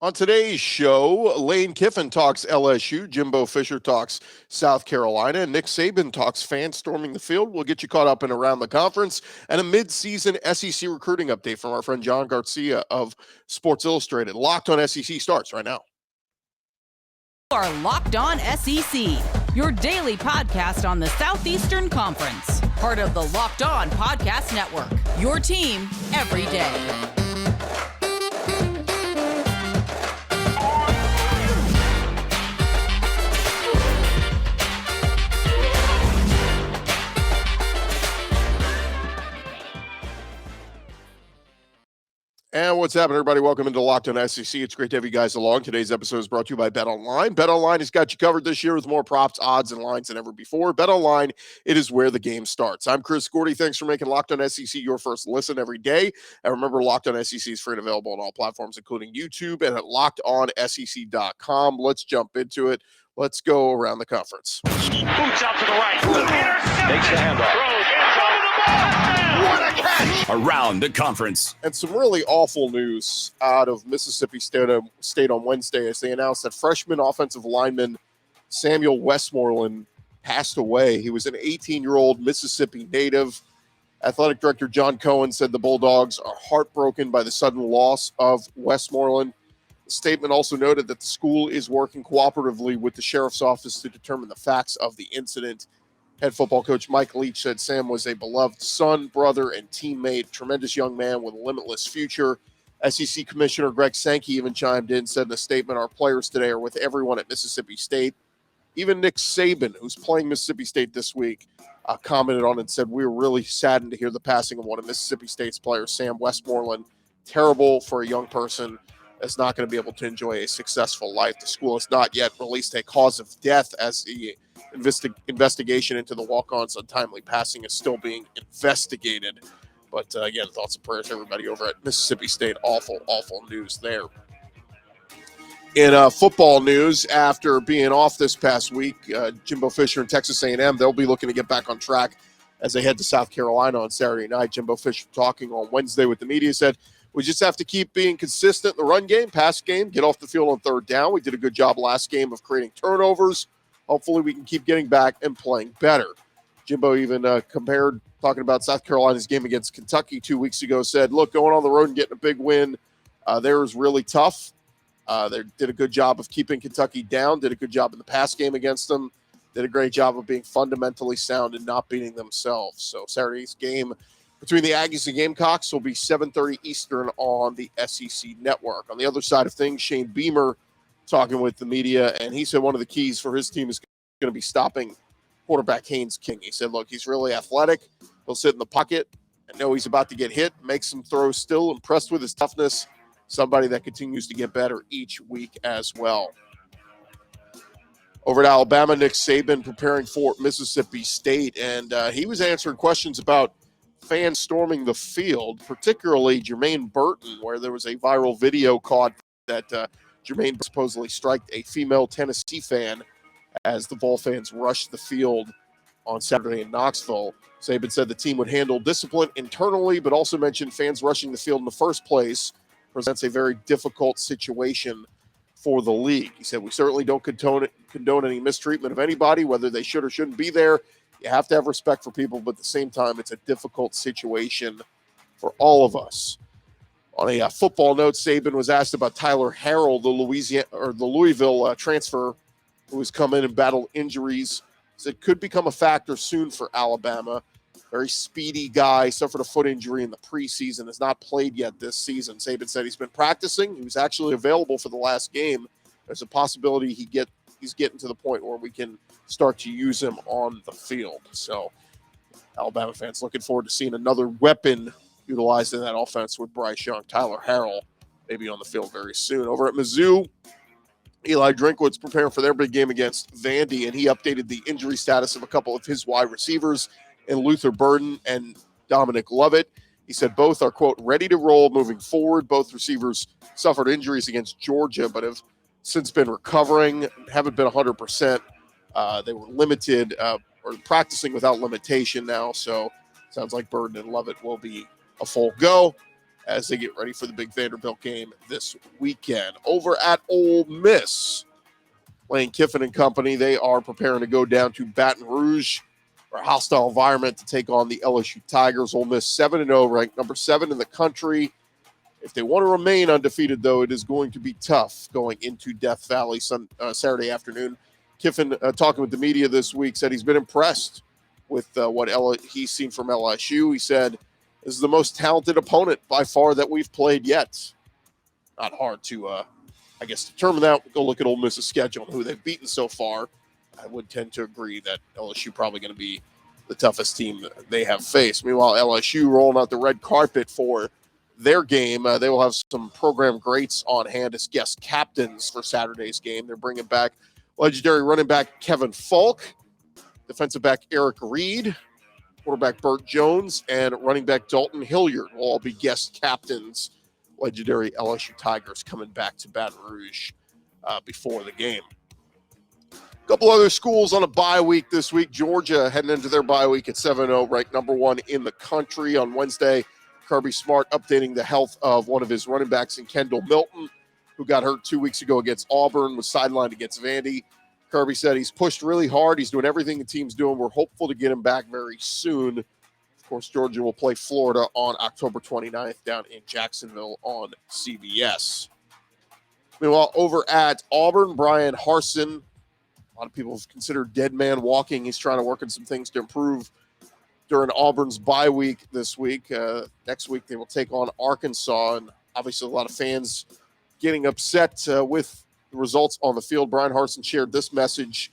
On today's show, Lane Kiffin talks LSU, Jimbo Fisher talks South Carolina, and Nick Saban talks fans storming the field. We'll get you caught up in around the conference and a midseason SEC recruiting update from our friend John Garcia of Sports Illustrated. Locked on SEC starts right now. You are Locked On SEC, your daily podcast on the Southeastern Conference. Part of the Locked On Podcast Network, your team every day. And what's happening, everybody? Welcome into Locked On SEC. It's great to have you guys along. Today's episode is brought to you by BetOnline. BetOnline has got you covered this year with more props, odds, and lines than ever before. BetOnline, it is where the game starts. I'm Chris Gordy. Thanks for making Locked On SEC your first listen every day. And remember, Locked On SEC is free and available on all platforms, including YouTube and at LockedOnSEC.com. Let's jump into it. Let's go around the conference. Boots out to the right. Takes the handoff. What a catch! Around the conference. And some really awful news out of Mississippi State on Wednesday as they announced that freshman offensive lineman Samuel Westmoreland passed away. He was an 18-year-old Mississippi native. Athletic Director John Cohen said the Bulldogs are heartbroken by the sudden loss of Westmoreland. The statement also noted that the school is working cooperatively with the sheriff's office to determine the facts of the incident. Head football coach Mike Leach said Sam was a beloved son, brother, and teammate, tremendous young man with a limitless future. SEC Commissioner Greg Sankey even chimed in, said in a statement, our players today are with everyone at Mississippi State. Even Nick Saban, who's playing Mississippi State this week, commented on it and said, we were really saddened to hear the passing of one of Mississippi State's players, Sam Westmoreland. Terrible for a young person that's not going to be able to enjoy a successful life. The school has not yet released a cause of death as the investigation into the walk-on's untimely passing is still being investigated. But again, thoughts and prayers to everybody over at Mississippi State. Awful, awful news there. In football news, after being off this past week, Jimbo Fisher and Texas A&M, they'll be looking to get back on track as they head to South Carolina on Saturday night. Jimbo Fisher talking on Wednesday with the media said, we just have to keep being consistent in the run game, pass game, get off the field on third down. We did a good job last game of creating turnovers. Hopefully we can keep getting back and playing better. Jimbo even compared, talking about South Carolina's game against Kentucky 2 weeks ago, said, look, going on the road and getting a big win there is really tough. They did a good job of keeping Kentucky down, did a good job in the pass game against them, did a great job of being fundamentally sound and not beating themselves. So Saturday's game between the Aggies and Gamecocks will be 7:30 Eastern on the SEC Network. On the other side of things, Shane Beamer talking with the media, and he said one of the keys for his team is going to be stopping quarterback Haynes King. He said, look, he's really athletic. He'll sit in the pocket and know he's about to get hit, make some throws still, impressed with his toughness, somebody that continues to get better each week as well. Over at Alabama, Nick Saban preparing for Mississippi State, and he was answering questions about fans storming the field, particularly Jermaine Burton, where there was a viral video caught that Jermaine supposedly struck a female Tennessee fan as the Vol fans rushed the field on Saturday in Knoxville. Saban said the team would handle discipline internally, but also mentioned fans rushing the field in the first place presents a very difficult situation for the league. He said, we certainly don't condone any mistreatment of anybody, whether they should or shouldn't be there. You have to have respect for people, but at the same time, it's a difficult situation for all of us. On a football note, Saban was asked about Tyler Harrell, the Louisville transfer who has come in and battled injuries. He said could become a factor soon for Alabama. Very speedy guy, suffered a foot injury in the preseason, has not played yet this season. Saban said he's been practicing. He was actually available for the last game. There's a possibility he's getting to the point where we can start to use him on the field. So Alabama fans looking forward to seeing another weapon utilized in that offense with Bryce Young. Tyler Harrell maybe on the field very soon. Over at Mizzou, Eli Drinkwitz preparing for their big game against Vandy, and he updated the injury status of a couple of his wide receivers in Luther Burden and Dominic Lovett. He said both are, quote, ready to roll moving forward. Both receivers suffered injuries against Georgia, but have since been recovering, haven't been 100%. They were limited or practicing without limitation now, so sounds like Burden and Lovett will be a full go. as they get ready for the big Vanderbilt game this weekend. Over at Ole Miss, Lane Kiffin and company, they are preparing to go down to Baton Rouge for a hostile environment to take on the LSU Tigers. Ole Miss 7-0, ranked number 7 in the country. If they want to remain undefeated, though, it is going to be tough going into Death Valley Saturday afternoon. Kiffin, talking with the media this week, said he's been impressed with what he's seen from LSU. He said, this is the most talented opponent by far that we've played yet. Not hard to, determine that. Go look at Ole Miss's schedule and who they've beaten so far. I would tend to agree that LSU probably going to be the toughest team that they have faced. Meanwhile, LSU rolling out the red carpet for their game. They will have some program greats on hand as guest captains for Saturday's game. They're bringing back legendary running back Kevin Falk, defensive back Eric Reed, quarterback Burt Jones, and running back Dalton Hilliard will all be guest captains. Legendary LSU Tigers coming back to Baton Rouge before the game. A couple other schools on a bye week this week. Georgia heading into their bye week at 7-0, ranked number 1 in the country. On Wednesday, Kirby Smart updating the health of one of his running backs in Kendall Milton, who got hurt 2 weeks ago against Auburn, was sidelined against Vandy. Kirby said he's pushed really hard. He's doing everything the team's doing. We're hopeful to get him back very soon. Of course, Georgia will play Florida on October 29th down in Jacksonville on CBS. Meanwhile, over at Auburn, Brian Harsin, a lot of people have considered dead man walking. He's trying to work on some things to improve during Auburn's bye week this week. Next week, they will take on Arkansas, and obviously a lot of fans getting upset with the results on the field. Brian Harsin shared this message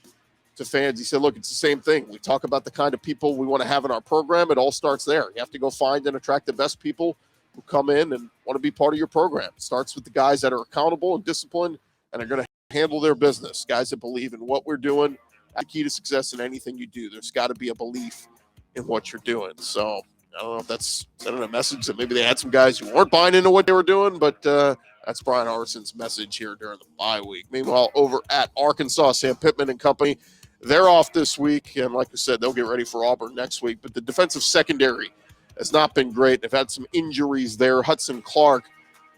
to fans. He said, look, it's the same thing. We talk about the kind of people we want to have in our program. It all starts there. You have to go find and attract the best people who come in and want to be part of your program. It starts with the guys that are accountable and disciplined and are going to handle their business, guys that believe in what we're doing. The key to success in anything you do, there's got to be a belief in what you're doing. So I don't know if that's sending a message that maybe they had some guys who weren't buying into what they were doing, but that's Brian Harsin's message here during the bye week. Meanwhile, over at Arkansas, Sam Pittman and company, they're off this week, and like I said, they'll get ready for Auburn next week. But the defensive secondary has not been great. They've had some injuries there. Hudson Clark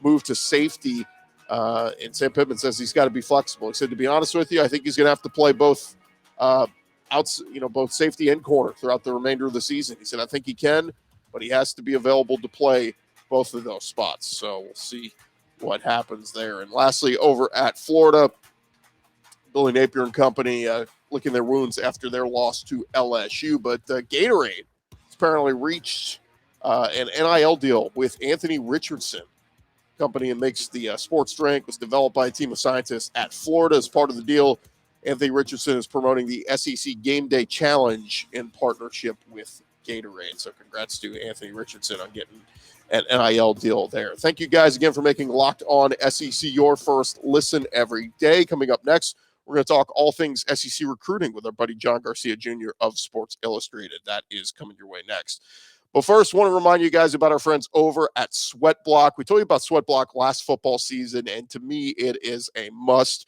moved to safety, and Sam Pittman says he's got to be flexible. He said, to be honest with you, I think he's going to have to play both both safety and corner throughout the remainder of the season. He said, I think he can, but he has to be available to play both of those spots. So we'll see what happens there. And lastly, over at Florida, Billy Napier and company licking their wounds after their loss to LSU. But Gatorade has apparently reached an NIL deal with Anthony Richardson. Company that makes the sports drink, was developed by a team of scientists at Florida. As part of the deal, Anthony Richardson is promoting the SEC Game Day Challenge in partnership with Gatorade. So congrats to Anthony Richardson on getting an NIL deal there. Thank you guys again for making Locked On SEC your first listen every day. Coming up next, we're going to talk all things SEC recruiting with our buddy John Garcia Jr. of Sports Illustrated. That is coming your way next. But first, I want to remind you guys about our friends over at Sweatblock. We told you about Sweatblock last football season, and to me, it is a must.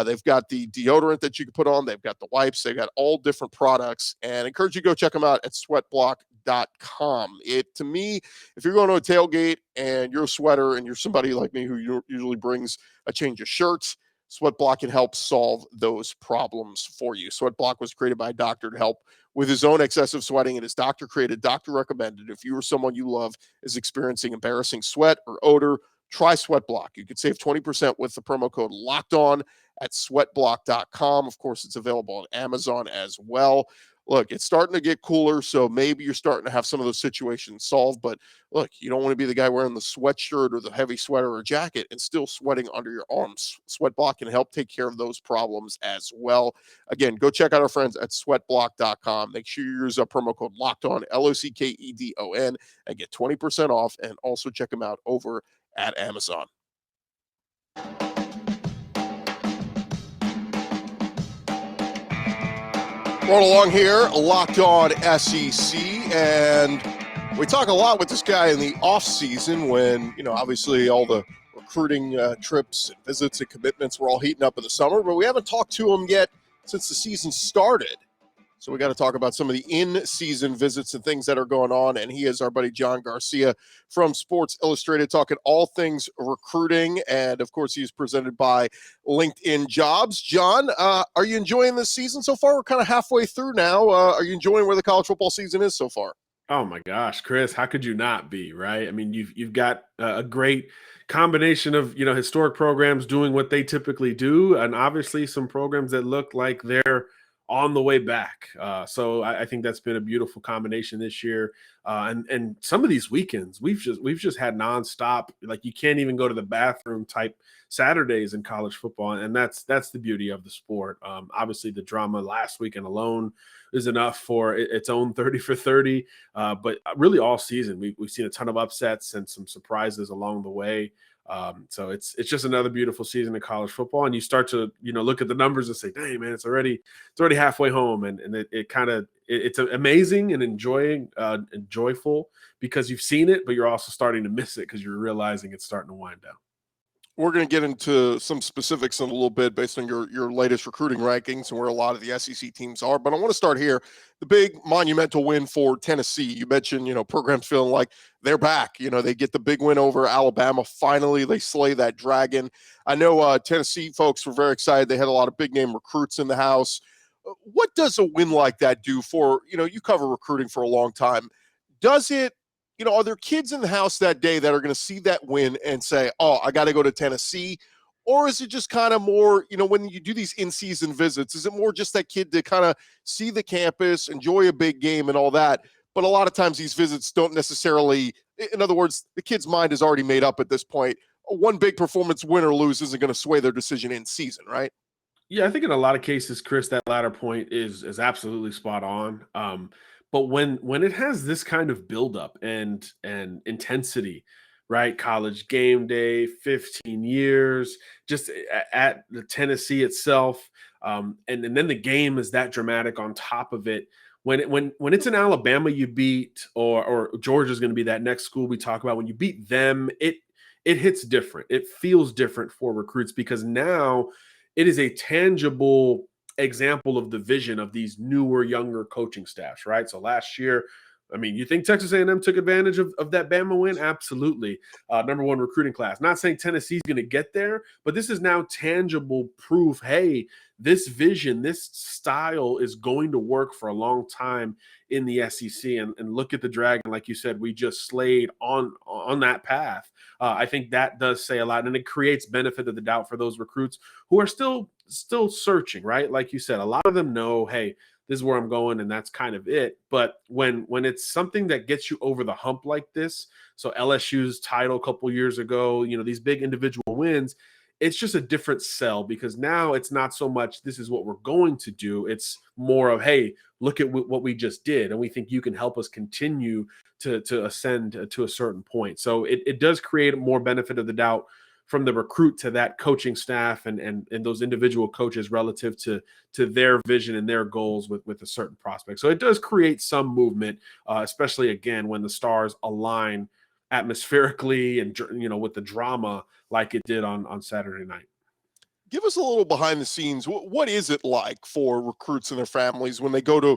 They've got the deodorant that you can put on. They've got the wipes. They've got all different products, and I encourage you to go check them out at sweatblock.com. To me, if you're going to a tailgate and you're a sweater and you're somebody like me who usually brings a change of shirts, Sweatblock can help solve those problems for you. Sweatblock was created by a doctor to help with his own excessive sweating, and his doctor created, doctor recommended. If you or someone you love is experiencing embarrassing sweat or odor, try Sweatblock. You can save 20% with the promo code LOCKEDON at sweatblock.com. Of course, it's available on Amazon as well. Look, it's starting to get cooler, so maybe you're starting to have some of those situations solved. But look, you don't want to be the guy wearing the sweatshirt or the heavy sweater or jacket and still sweating under your arms. Sweatblock can help take care of those problems as well. Again, go check out our friends at sweatblock.com. Make sure you use our promo code LOCKEDON, LOCKEDON, and get 20% off. And also check them out over at Amazon. Rolling along here, Locked On SEC, and we talk a lot with this guy in the off season when, obviously all the recruiting trips and visits and commitments were all heating up in the summer, but we haven't talked to him yet since the season started. So we got to talk about some of the in-season visits and things that are going on. And he is our buddy John Garcia from Sports Illustrated, talking all things recruiting. And of course, he's presented by LinkedIn Jobs. John, are you enjoying this season so far? We're kind of halfway through now. Are you enjoying where the college football season is so far? Oh my gosh, Chris, how could you not be, right? I mean, you've got a great combination of, historic programs doing what they typically do, and obviously some programs that look like they're on the way back. So I think that's been a beautiful combination this year. And some of these weekends, we've just had nonstop, like you can't even go to the bathroom type Saturdays in college football, and that's the beauty of the sport. Obviously, the drama last weekend alone is enough for its own 30 for 30. But really all season, we've seen a ton of upsets and some surprises along the way. So it's just another beautiful season of college football. And you start to, look at the numbers and say, dang, man, it's already halfway home. And it's amazing and joyful because you've seen it, but you're also starting to miss it because you're realizing it's starting to wind down. We're going to get into some specifics in a little bit based on your latest recruiting rankings and where a lot of the SEC teams are. But I want to start here. The big monumental win for Tennessee. You mentioned, programs feeling like they're back. They get the big win over Alabama. Finally, they slay that dragon. I know Tennessee folks were very excited. They had a lot of big name recruits in the house. What does a win like that do for, you cover recruiting for a long time. Does it, are there kids in the house that day that are going to see that win and say, oh, I got to go to Tennessee? Or is it just kind of more, when you do these in-season visits, is it more just that kid to kind of see the campus, enjoy a big game and all that? But a lot of times these visits don't necessarily, in other words, the kid's mind is already made up at this point. One big performance, win or lose, isn't going to sway their decision in season, right? Yeah, I think in a lot of cases, Chris, that latter point is absolutely spot on. But when it has this kind of buildup and intensity, right? College game day, 15 years, just at the Tennessee itself, and then the game is that dramatic on top of it. When it's in Alabama you beat, or Georgia's going to be that next school we talk about. When you beat them, it hits different. It feels different for recruits because now it is a tangible example of the vision of these newer, younger coaching staffs, right? So last year, I mean, you think Texas A&M took advantage of that Bama win? Absolutely. Number one recruiting class. Not saying Tennessee's going to get there, but this is now tangible proof, hey, this vision, this style is going to work for a long time in the SEC. And look at the Dragon, like you said, we just slayed on that path. I think that does say a lot, and it creates benefit of the doubt for those recruits who are still searching, right? Like you said, a lot of them know, hey, this is where I'm going, and that's kind of it. But when it's something that gets you over the hump like this, so LSU's title a couple years ago, these big individual wins, it's just a different sell because now it's not so much this is what we're going to do. It's more of, hey, look at what we just did, and we think you can help us continue to ascend to a certain point. So it does create more benefit of the doubt from the recruit to that coaching staff and those individual coaches relative to their vision and their goals with a certain prospect. So it does create some movement, especially, again, when the stars align atmospherically and, with the drama like it did on Saturday night. Give us a little behind the scenes. What is it like for recruits and their families when they go to,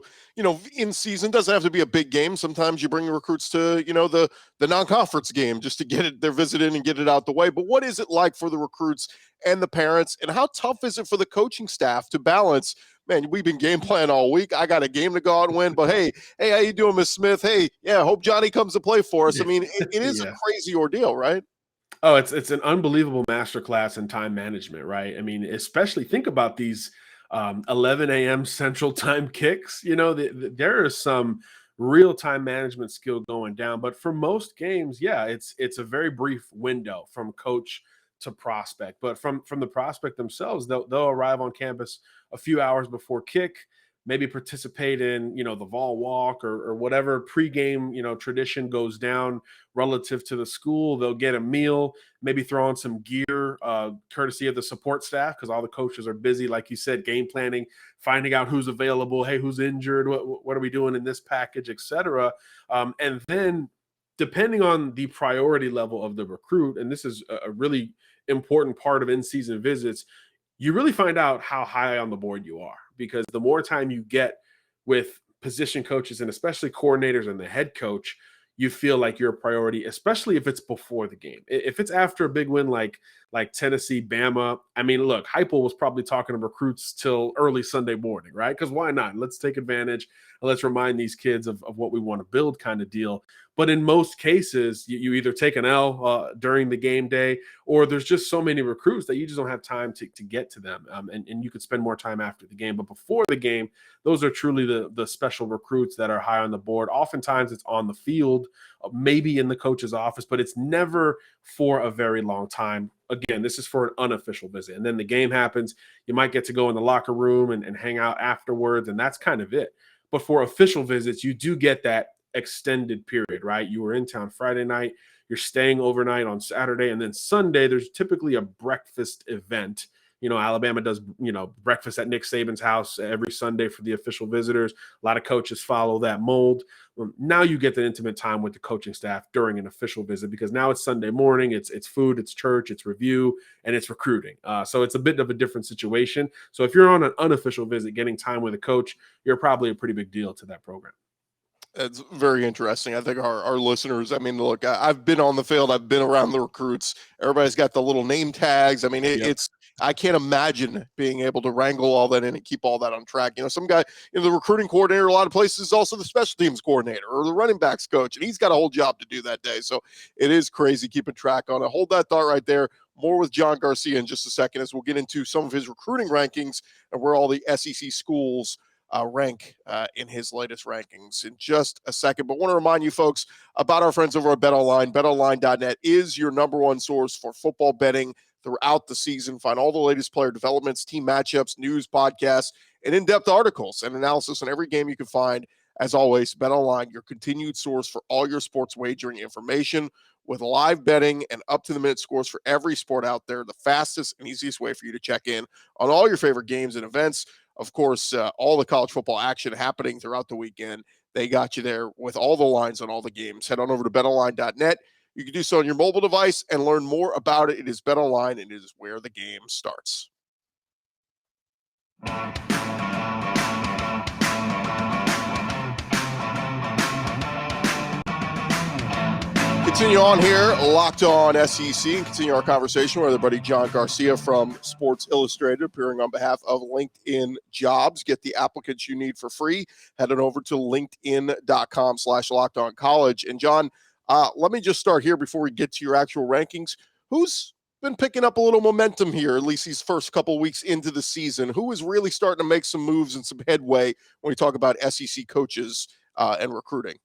in season? Doesn't have to be a big game. Sometimes you bring the recruits to, the non-conference game just to get their visit in and get it out the way. But what is it like for the recruits and the parents? And how tough is it for the coaching staff to balance? Man, we've been game plan all week. I got a game to go out and win. But hey, how you doing, Miss Smith? Hey, yeah, hope Johnny comes to play for us. I mean, it is a crazy ordeal, right? Oh, it's an unbelievable masterclass in time management, right? I mean, especially think about these 11 a.m. Central Time kicks. There is some real time management skill going down. But for most games, yeah, it's a very brief window from coach to prospect. But from the prospect themselves, they'll arrive on campus a few hours before kick, maybe participate in, the Vol Walk or whatever pregame, tradition goes down relative to the school. They'll get a meal, maybe throw on some gear, courtesy of the support staff, because all the coaches are busy, like you said, game planning, finding out who's available, hey, who's injured, what are we doing in this package, etc. And then depending on the priority level of the recruit, and this is a really important part of in-season visits, you really find out how high on the board you are, because the more time you get with position coaches and especially coordinators and the head coach, you feel like you're a priority, especially if it's before the game. If it's after a big win like Tennessee, Bama, I mean, look, Heupel was probably talking to recruits till early Sunday morning, right? Because why not? Let's take advantage and let's remind these kids of what we want to build kind of deal. But in most cases, you either take an L during the game day, or there's just so many recruits that you just don't have time to get to them. And you could spend more time after the game. But before the game, those are truly the special recruits that are high on the board. Oftentimes it's on the field, maybe in the coach's office, but it's never for a very long time. Again, this is for an unofficial visit. And then the game happens. You might get to go in the locker room and hang out afterwards, and that's kind of it. But for official visits, you do get that extended period, right? You were in town Friday night, you're staying overnight on Saturday, and then Sunday, there's typically a breakfast event. Alabama does, breakfast at Nick Saban's house every Sunday for the official visitors. A lot of coaches follow that mold. Now you get the intimate time with the coaching staff during an official visit, because now it's Sunday morning, it's food, it's church, it's review, and it's recruiting. So it's a bit of a different situation. So if you're on an unofficial visit, getting time with a coach, you're probably a pretty big deal to that program. It's very interesting. I think our listeners, I mean, look, I've been on the field. I've been around the recruits. Everybody's got the little name tags. I mean, it's I can't imagine being able to wrangle all that in and keep all that on track. Some guy, the recruiting coordinator, a lot of places is also the special teams coordinator or the running backs coach, and he's got a whole job to do that day. So it is crazy keeping track on it. Hold that thought right there. More with John Garcia in just a second as we'll get into some of his recruiting rankings and where all the SEC schools rank in his latest rankings in just a second. But want to remind you folks about our friends over at BetOnline. BetOnline.net is your number one source for football betting throughout the season. Find all the latest player developments, team matchups, news, podcasts, and in-depth articles and analysis on every game you can find. As always, BetOnline, your continued source for all your sports wagering information with live betting and up-to-the-minute scores for every sport out there. The fastest and easiest way for you to check in on all your favorite games and events. Of course, all the college football action happening throughout the weekend. They got you there with all the lines on all the games. Head on over to betonline.net. You can do so on your mobile device and learn more about it. It is BetOnline, and it is where the game starts. Continue on here, Locked On SEC, and continue our conversation with our buddy John Garcia from Sports Illustrated, appearing on behalf of LinkedIn Jobs. Get the applicants you need for free. Head on over to linkedin.com/LockedOnCollege. And John, let me just start here before we get to your actual rankings. Who's been picking up a little momentum here, at least these first couple weeks into the season? Who is really starting to make some moves and some headway when we talk about SEC coaches and recruiting?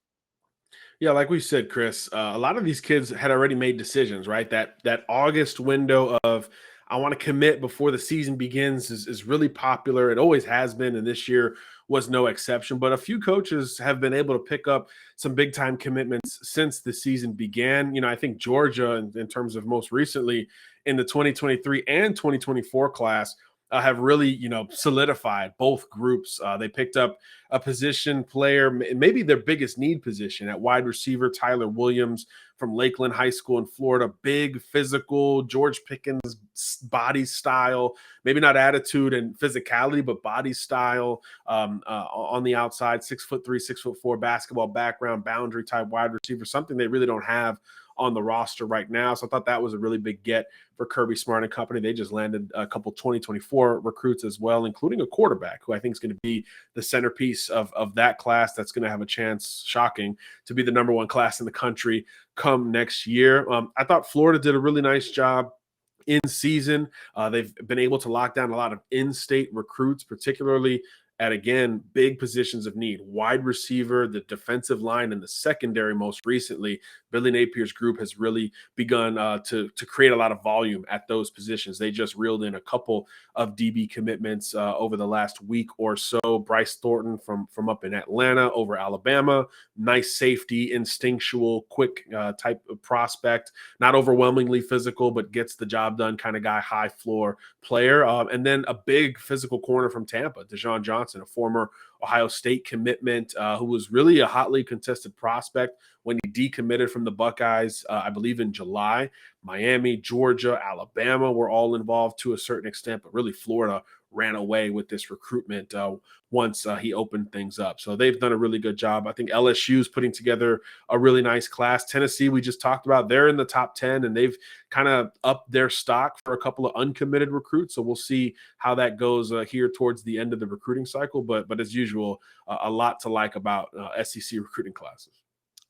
Yeah, like we said, Chris, a lot of these kids had already made decisions, right? That August window of I want to commit before the season begins is really popular. It always has been, and this year was no exception. But a few coaches have been able to pick up some big-time commitments since the season began. I think Georgia, in terms of most recently in the 2023 and 2024 class, have really, solidified both groups. They picked up a position player, maybe their biggest need position at wide receiver, Tyler Williams from Lakeland High School in Florida. Big, physical, George Pickens body style, maybe not attitude and physicality, but body style on the outside, 6'3", 6'4" basketball background, boundary type wide receiver, something they really don't have on the roster right now. So I thought that was a really big get for Kirby Smart and company. They just landed a couple 2024 recruits as well, including a quarterback who I think is going to be the centerpiece of that class. That's going to have a chance, shocking, to be the number one class in the country come next year. I thought Florida did a really nice job in season. They've been able to lock down a lot of in-state recruits, particularly at, again, big positions of need. Wide receiver, the defensive line, and the secondary most recently. Billy Napier's group has really begun to create a lot of volume at those positions. They just reeled in a couple of DB commitments over the last week or so. Bryce Thornton from up in Atlanta over Alabama. Nice safety, instinctual, quick type of prospect. Not overwhelmingly physical, but gets the job done kind of guy, high floor player. And then a big physical corner from Tampa, Deshaun Johnson, a former Ohio State commitment who was really a hotly contested prospect when he decommitted from the Buckeyes, I believe in July. Miami, Georgia, Alabama were all involved to a certain extent, but really Florida ran away with this recruitment once he opened things up. So they've done a really good job. I think LSU's putting together a really nice class. Tennessee, we just talked about, they're in the top 10, and they've kind of upped their stock for a couple of uncommitted recruits. So we'll see how that goes here towards the end of the recruiting cycle. But as usual, a lot to like about SEC recruiting classes.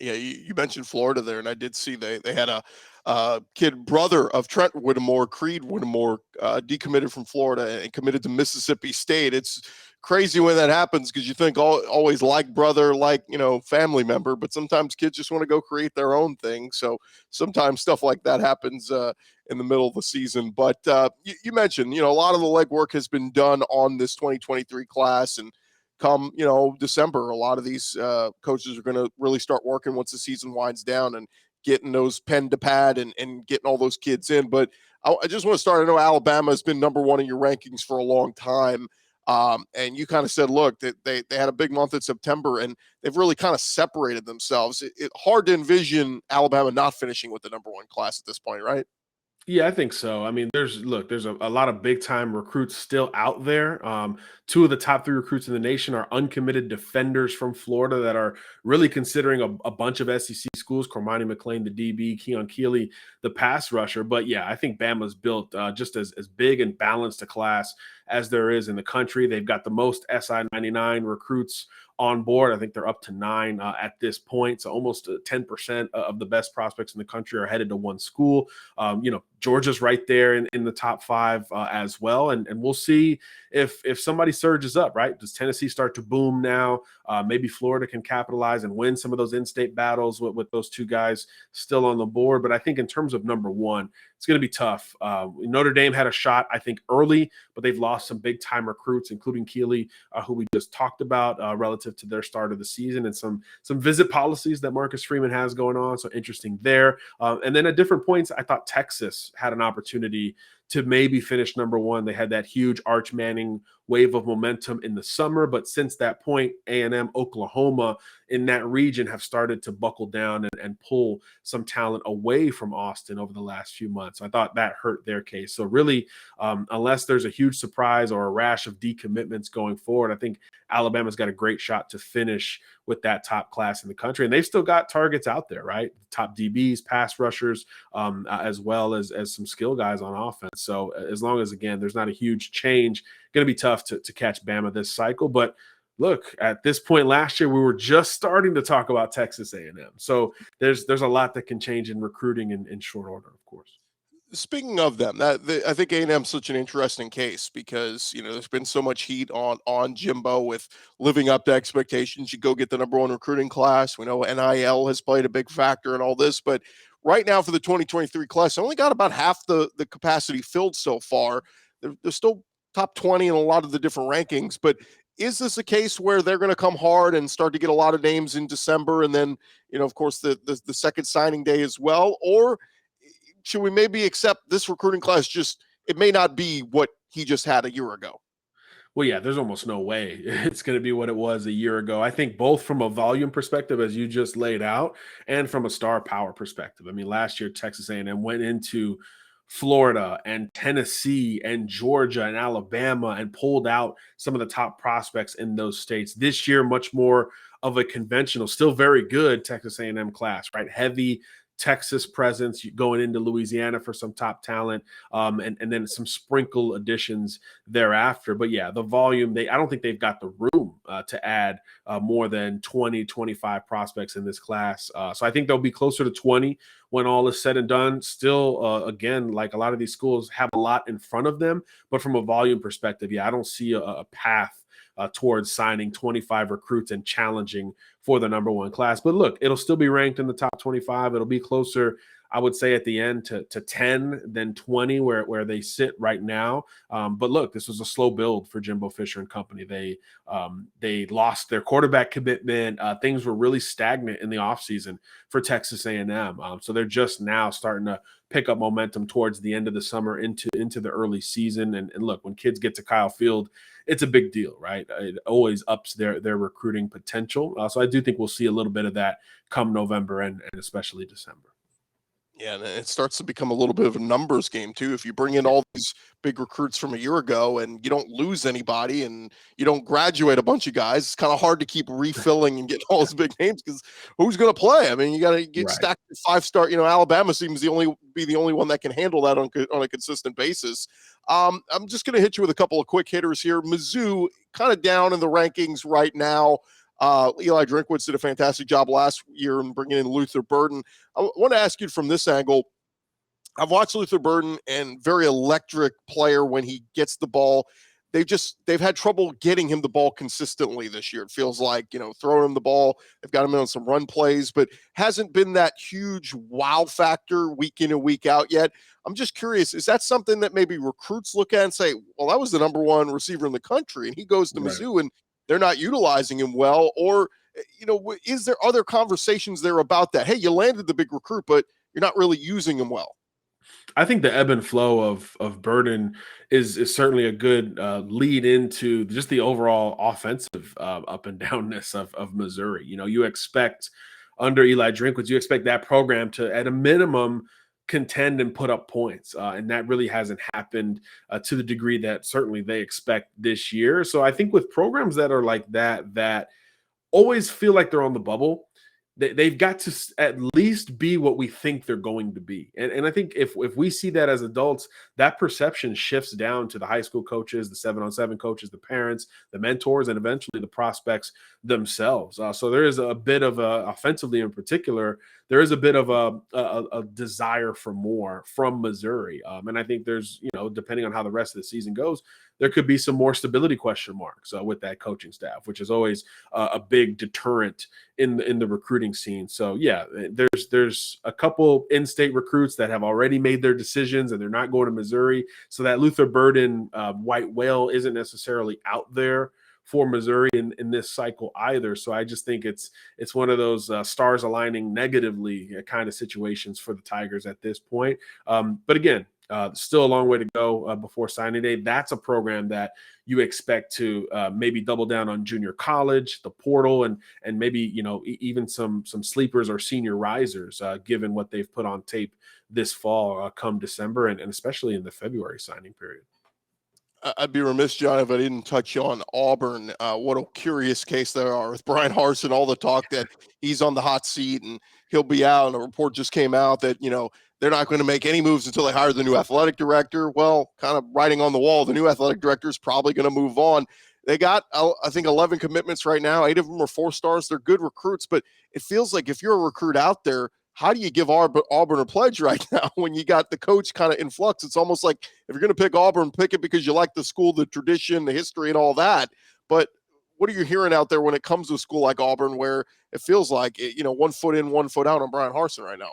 Yeah, you mentioned Florida there, and I did see they had a kid, brother of Trent Whittemore, Creed Whittemore, decommitted from Florida and committed to Mississippi State. It's crazy when that happens because you think always like brother, like, family member, but sometimes kids just want to go create their own thing. So sometimes stuff like that happens in the middle of the season. But you mentioned, a lot of the legwork has been done on this 2023 class, and come, December, a lot of these coaches are going to really start working once the season winds down and getting those pen to pad and getting all those kids in. But I just want to start. I know Alabama has been number one in your rankings for a long time. And you kind of said, look, that they had a big month in September, and they've really kind of separated themselves. It's hard to envision Alabama not finishing with the number one class at this point, right? Yeah, I think so. I mean, there's a lot of big time recruits still out there. Two of the top three recruits in the nation are uncommitted defenders from Florida that are really considering a bunch of SEC schools. Cormani McClain, the DB, Keon Keeley, the pass rusher. But yeah, I think Bama's built just as big and balanced a class as there is in the country. They've got the most SI 99 recruits on board. I think they're up to 9 at this point. So almost 10% of the best prospects in the country are headed to one school. Georgia's right there in the top 5 as well. And we'll see if somebody surges up, right? Does Tennessee start to boom now? Maybe Florida can capitalize and win some of those in-state battles with those two guys still on the board. But I think in terms of number one, it's going to be tough. Notre Dame had a shot, I think, early, but they've lost some big-time recruits, including Keeley, who we just talked about relative to their start of the season, and some visit policies that Marcus Freeman has going on. So interesting there. And then at different points, I thought Texas had an opportunity to maybe finish number one. They had that huge Arch Manning wave of momentum in the summer, but since that point, A&M, Oklahoma in that region have started to buckle down and pull some talent away from Austin over the last few months. I thought that hurt their case. So really, unless there's a huge surprise or a rash of decommitments going forward, I think Alabama's got a great shot to finish with that top class in the country. And they've still got targets out there, right? Top DBs, pass rushers, as well as some skill guys on offense. So as long as, again, there's not a huge change, going to be tough to catch Bama this cycle. But look, at this point last year, we were just starting to talk about Texas A&M. So there's a lot that can change in recruiting in short order, of course. Speaking of them, I think A&M is such an interesting case because, there's been so much heat on Jimbo with living up to expectations. You go get the number one recruiting class. We know NIL has played a big factor in all this, but right now for the 2023 class, I only got about half the capacity filled so far. They're still top 20 in a lot of the different rankings, but is this a case where they're going to come hard and start to get a lot of names in December, and then, of course, the second signing day as well? Or should we maybe accept this recruiting class it may not be what he just had a year ago? Well, yeah, there's almost no way it's going to be what it was a year ago. I think both from a volume perspective, as you just laid out, and from a star power perspective. I mean, last year, Texas A&M went into Florida and Tennessee and Georgia and Alabama and pulled out some of the top prospects in those states. This year, much more of a conventional, still very good Texas A&M class, right? Heavy Texas presence going into Louisiana for some top talent, and then some sprinkle additions thereafter. But yeah, the volume, I don't think they've got the room to add more than 20, 25 prospects in this class. So I think they'll be closer to 20 when all is said and done. Still, again, like a lot of these schools have a lot in front of them, but from a volume perspective, yeah, I don't see a path towards signing 25 recruits and challenging for the number one class. But look, it'll still be ranked in the top 25. It'll be closer, I would say, at the end to 10 than 20 where they sit right now. But look, this was a slow build for Jimbo Fisher and company. They lost their quarterback commitment. Things were really stagnant in the offseason for Texas A&M. So they're just now starting to pick up momentum towards the end of the summer into the early season. And look, when kids get to Kyle Field, it's a big deal, right? It always ups their recruiting potential. So I do think we'll see a little bit of that come November and especially December. Yeah, and it starts to become a little bit of a numbers game too. If you bring in all these big recruits from a year ago and you don't lose anybody and you don't graduate a bunch of guys, it's kind of hard to keep refilling and getting all those big names because who's going to play? I mean, you got to get Right. stacked 5-star. Alabama seems the only one that can handle that on a consistent basis. I'm just going to hit you with a couple of quick hitters here. Mizzou kind of down in the rankings right now. Eli Drinkwitz did a fantastic job last year in bringing in Luther Burden. I want to ask you from this angle. I've watched Luther Burden and very electric player when he gets the ball. They've had trouble getting him the ball consistently this year. It feels like, throwing him the ball. They've got him in on some run plays, but hasn't been that huge wow factor week in and week out yet. I'm just curious, is that something that maybe recruits look at and say, well, that was the number one receiver in the country and he goes to Mizzou and they're not utilizing him well? Or, is there other conversations there about that? Hey, you landed the big recruit, but you're not really using him well. I think the ebb and flow of Burden is certainly a good lead into just the overall offensive up and downness of Missouri. You expect under Eli Drinkwitz, you expect that program to, at a minimum, contend and put up points. And that really hasn't happened to the degree that certainly they expect this year. So I think with programs that are like that always feel like they're on the bubble, they've got to at least be what we think they're going to be. And I think if we see that as adults, that perception shifts down to the high school coaches, the 7-on-7 coaches, the parents, the mentors, and eventually the prospects themselves. So there is a bit of offensively in particular, there is a bit of a desire for more from Missouri. And I think there's, depending on how the rest of the season goes, there could be some more stability question marks with that coaching staff, which is always a big deterrent in the recruiting scene. So yeah, there's a couple in-state recruits that have already made their decisions and they're not going to Missouri. So that Luther Burden white whale isn't necessarily out there for Missouri in this cycle either. So I just think it's one of those stars aligning negatively kind of situations for the Tigers at this point. But again, still a long way to go before signing day. That's a program that you expect to maybe double down on junior college, the portal, and maybe even some sleepers or senior risers, given what they've put on tape this fall, come December, and especially in the February signing period. I'd be remiss, John, if I didn't touch on Auburn. What a curious case there are with Brian Harsin, all the talk that he's on the hot seat and he'll be out. And a report just came out that, they're not going to make any moves until they hire the new athletic director. Well, kind of writing on the wall, the new athletic director is probably going to move on. They got, I think, 11 commitments right now. 8 of them are 4 stars. They're good recruits, but it feels like if you're a recruit out there, how do you give Auburn a pledge right now when you got the coach kind of in flux? It's almost like if you're going to pick Auburn, pick it because you like the school, the tradition, the history, and all that. But what are you hearing out there when it comes to a school like Auburn where it feels like, 1 foot in, 1 foot out on Brian Harsin right now?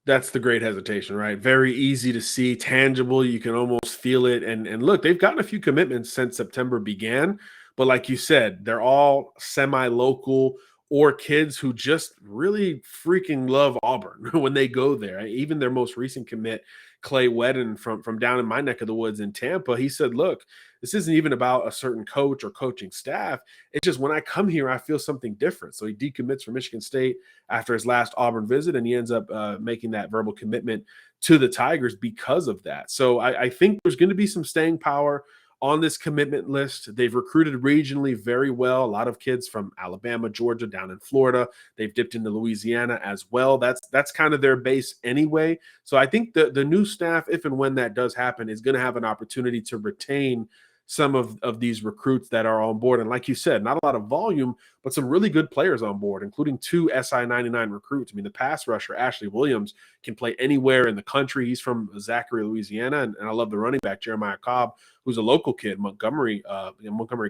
That's the great hesitation, right? Very easy to see, tangible. You can almost feel it. And look, they've gotten a few commitments since September began. But like you said, they're all semi-local or kids who just really freaking love Auburn when they go there. Even their most recent commit, Clay Wedden from down in my neck of the woods in Tampa, he said, look, this isn't even about a certain coach or coaching staff. It's just when I come here, I feel something different. So he decommits from Michigan State after his last Auburn visit, and he ends up making that verbal commitment to the Tigers because of that. So I think there's going to be some staying power on this commitment list. They've recruited regionally very well. A lot of kids from Alabama, Georgia, down in Florida. They've dipped into Louisiana as well. That's kind of their base anyway. So I think the new staff, if and when that does happen, is going to have an opportunity to retain some of these recruits that are on board. And like you said, not a lot of volume, but some really good players on board, including 2 SI-99 recruits. I mean, the pass rusher, Ashley Williams, can play anywhere in the country. He's from Zachary, Louisiana. And I love the running back, Jeremiah Cobb, who's a local kid, Montgomery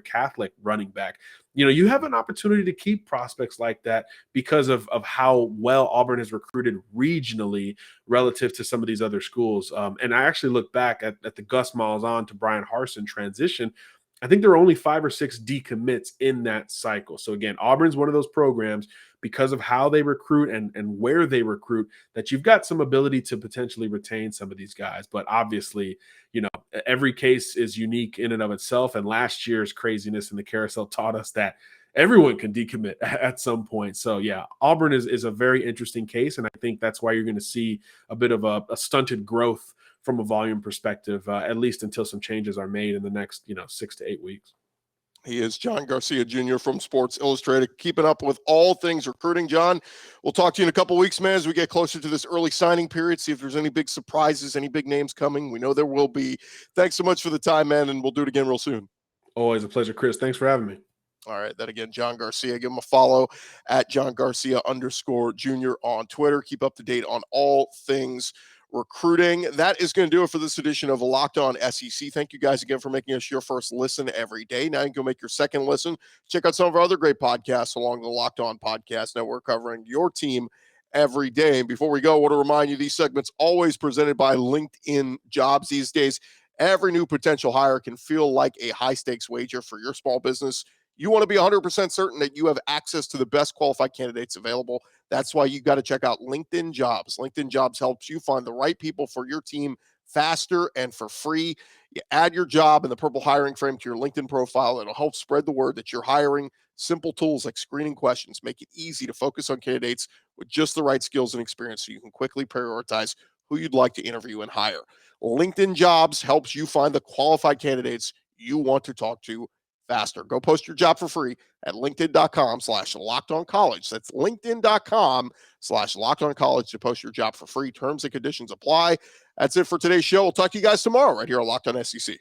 Catholic running back. You have an opportunity to keep prospects like that because of how well Auburn has recruited regionally relative to some of these other schools. And I actually look back at the Gus Malzahn to Brian Harsin transition. I think there are only 5 or 6 decommits in that cycle. So again, Auburn's one of those programs, because of how they recruit and where they recruit, that you've got some ability to potentially retain some of these guys. But obviously, every case is unique in and of itself. And last year's craziness in the carousel taught us that everyone can decommit at some point. So yeah, Auburn is a very interesting case, and I think that's why you're going to see a bit of a stunted growth from a volume perspective, at least until some changes are made in the next 6 to 8 weeks. He is John Garcia Jr. from Sports Illustrated, keeping up with all things recruiting. John, we'll talk to you in a couple of weeks, man, as we get closer to this early signing period, see if there's any big surprises, any big names coming. We know there will be. Thanks so much for the time, man, and we'll do it again real soon. Always a pleasure, Chris. Thanks for having me. All right, that again, John Garcia. Give him a follow at John Garcia _Jr. on Twitter. Keep up to date on all things recruiting. That is going to do it for this edition of Locked On SEC. Thank you guys again for making us your first listen every day. Now you can go make your second listen. Check out some of our other great podcasts along the Locked On Podcast Network covering your team every day. And before we go, I want to remind you, these segments always presented by LinkedIn Jobs. These days, every new potential hire can feel like a high-stakes wager for your small business. You want to be 100% certain that you have access to the best qualified candidates available. That's why you got to check out LinkedIn Jobs. LinkedIn Jobs helps you find the right people for your team faster and for free. You add your job in the purple hiring frame to your LinkedIn profile. It'll help spread the word that you're hiring. Simple tools like screening questions make it easy to focus on candidates with just the right skills and experience so you can quickly prioritize who you'd like to interview and hire. LinkedIn Jobs helps you find the qualified candidates you want to talk to faster. Go post your job for free at linkedin.com/lockedoncollege. That's linkedin.com/lockedoncollege to post your job for free. Terms and conditions apply. That's it for today's show. We'll talk to you guys tomorrow right here on Locked On SEC.